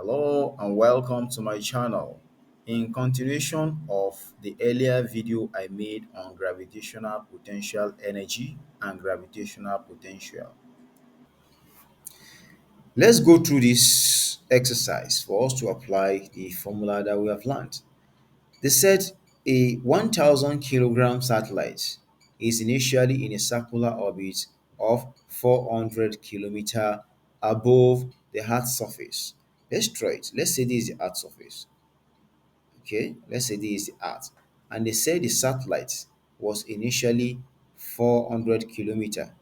Hello and welcome to my channel. In continuation of the earlier video I made on gravitational potential energy and gravitational potential, let's go through this exercise for us to apply the formula that we have learned. They said a 1000 kilogram satellite is initially in a circular orbit of 400 kilometer above the Earth's surface. Let's try it. Let's say this is the Earth's surface. Okay, let's say this is the Earth. And they said the satellite was initially 400 kilometer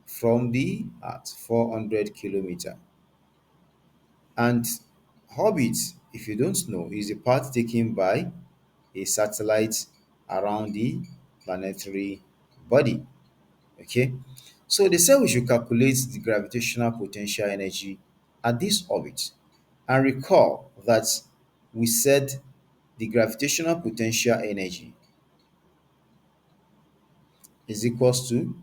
from the Earth, 400 kilometer. And orbit, if you don't know, is the path taken by a satellite around the planetary body. Okay, so they said we should calculate the gravitational potential energy at this orbit. And recall that we said the gravitational potential energy is equals to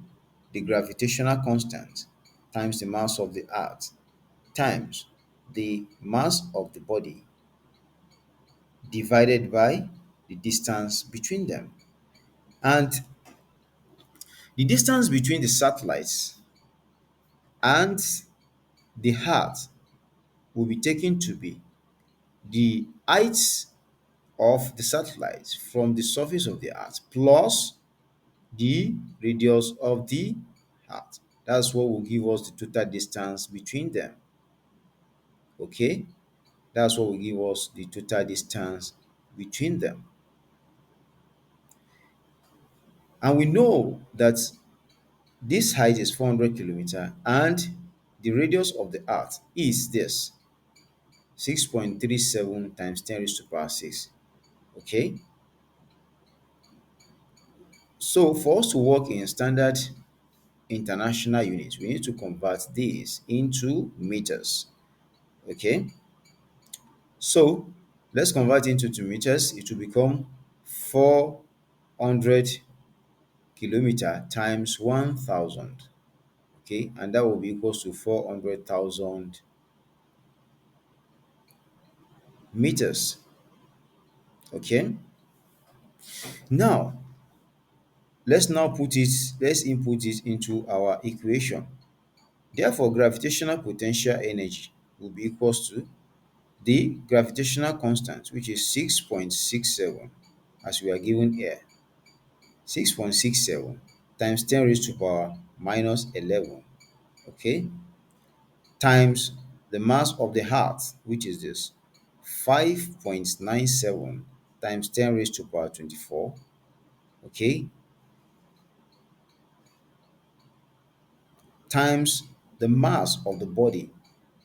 the gravitational constant times the mass of the earth times the mass of the body divided by the distance between them. And the distance between the satellites and the earth will be taken to be the height of the satellite from the surface of the earth plus the radius of the earth. That's what will give us the total distance between them. Okay, that's what will give us the total distance between them. And we know that this height is 400 kilometer and the radius of the earth is this 6.37 times 10 raised to power 6. Okay, so for us to work in standard international units, we need to convert this into meters. Okay, so let's convert into to meters. It will become 400 kilometer times 1000. Okay, and that will be equals to 400,000 meters. Okay, now let's input it into our equation. Therefore gravitational potential energy will be equals to the gravitational constant, which is 6.67, as we are given here, 6.67 times 10 raised to power minus 11, okay, times the mass of the earth, which is this 5.97 times 10 raised to power 24, okay, times the mass of the body,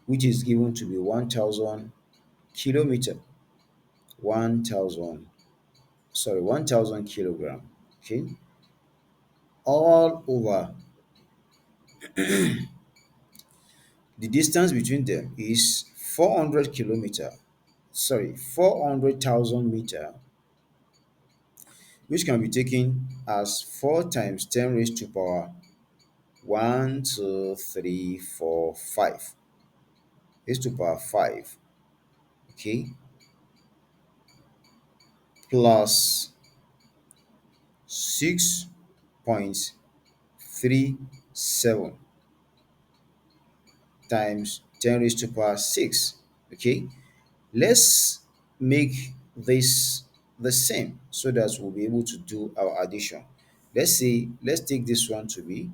which is given to be 1000 kilometer, 1000, 1000 kilogram, okay, all over the distance between them is 400 kilometer, 400,000 meter, which can be taken as 4 times 10 raised to power 1, 2, 3, 4, 5 raised to power 5, okay, plus 6.37 times 10 raised to power 6, okay. Let's make this the same so that we'll be able to do our addition. Let's take this one to be,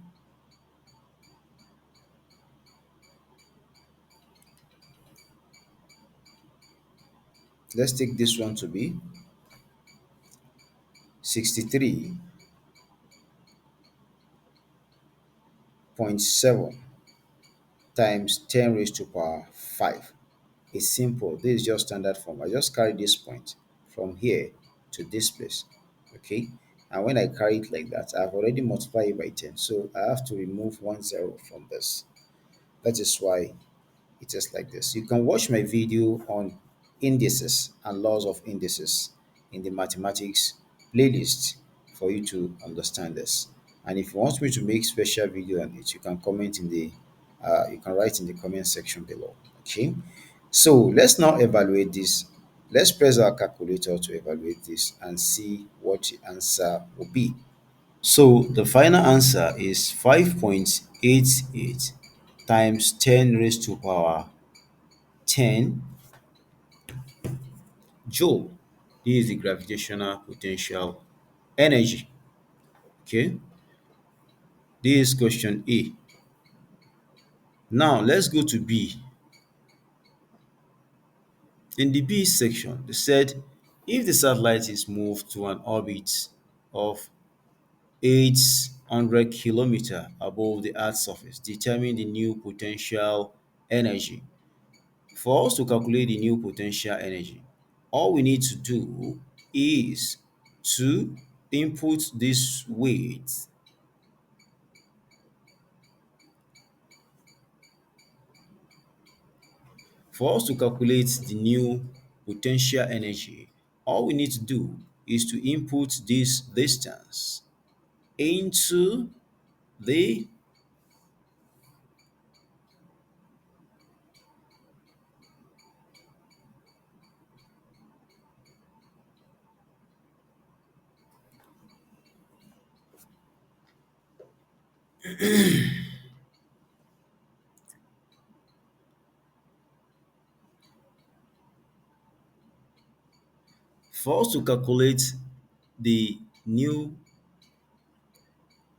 let's take this one to be 63.7 times 10 raised to power 5. It's simple. This is just standard form. I just carry this point from here to this place. Okay. And when I carry it like that, I've already multiplied it by 10. So I have to remove 1 0 from this. That is why it is like this. You can watch my video on indices and laws of indices in the mathematics playlist for you to understand this. And if you want me to make special video on it, you can comment in the You can write in the comment section below. Okay. So let's now evaluate this. Let's press our calculator to evaluate this and see what the answer will be. So the final answer is 5.88 times 10 raised to power 10 joule. This is the gravitational potential energy. Okay, this is question A. Now let's go to B. In the B section, they said if the satellite is moved to an orbit of 800 kilometers above the Earth's surface, determine the new potential energy. For us to calculate the new potential energy, all we need to do is to input this weight. For us to calculate the new potential energy, all we need to do is to input this distance into the for us to calculate the new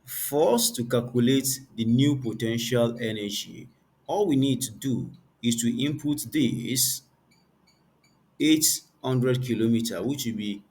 for us to calculate the new potential energy, all we need to do is to input this 800 kilometer, which will be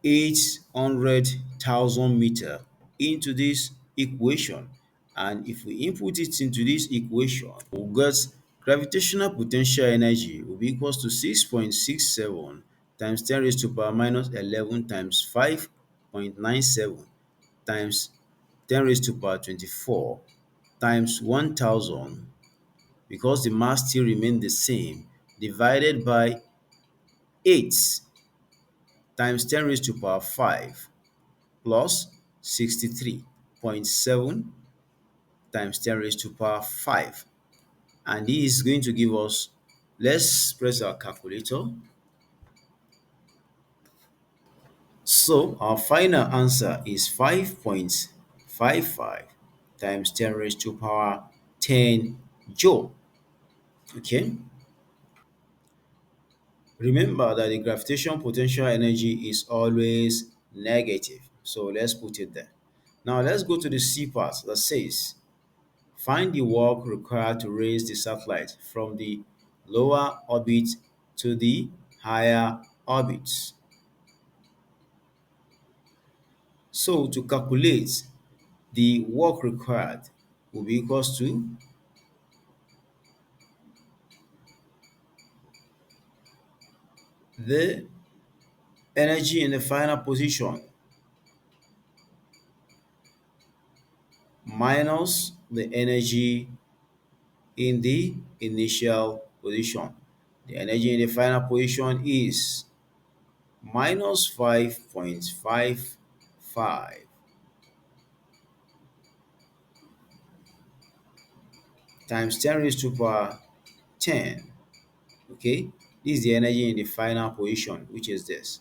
800,000 meter into this equation. And if we input it into this equation, we'll get gravitational potential energy will be equals to 6.67 times 10 raised to power minus 11 times 5.97 times 10 raised to power 24 times 1000, because the mass still remain the same, divided by 8 times 10 raised to power 5 plus 63.7 times 10 raised to power 5. And this is going to give us, let's press our calculator. So our final answer is 5.55 times 10 raised to power 10 joule. Okay. Remember that the gravitational potential energy is always negative. So let's put it there. Now let's go to the C part that says find the work required to raise the satellite from the lower orbit to the higher orbits. So to calculate, the work required will be equals to the energy in the final position minus the energy in the initial position. The energy in the final position is minus 5.55 times 10 raised to power 10. Okay, this is the energy in the final position, which is this,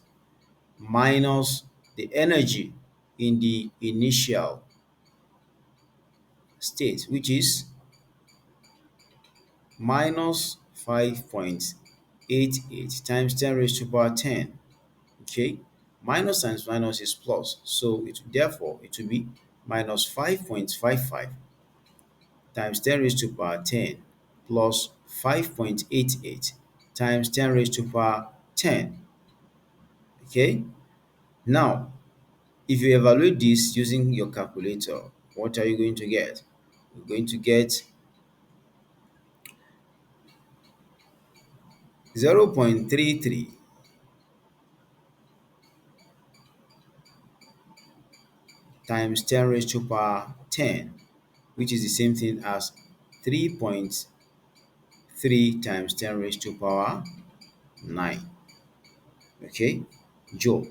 minus the energy in the initial state, which is minus 5.88 times 10 raised to power 10. Okay, minus times minus is plus, so therefore it will be minus 5.55 times 10 raised to power 10 plus 5.88 times 10 raised to power 10. Okay, now if you evaluate this using your calculator, what are you going to get? You're going to get 0.33 times 10 raised to power 10, which is the same thing as 3.3 times 10 raised to power 9. Okay, joule.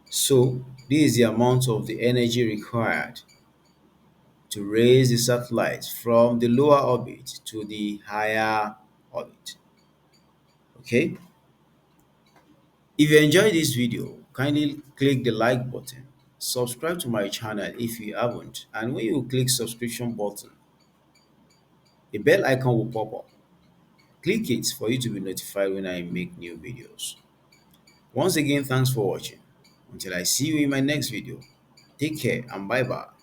So this is the amount of the energy required to raise the satellite from the lower orbit to the higher orbit. Okay? If you enjoyed this video, kindly click the like button, subscribe to my channel if you haven't, and when you click subscription button, a bell icon will pop up. Click it for you to be notified when I make new videos. Once again, thanks for watching. Until I see you in my next video, take care and bye bye.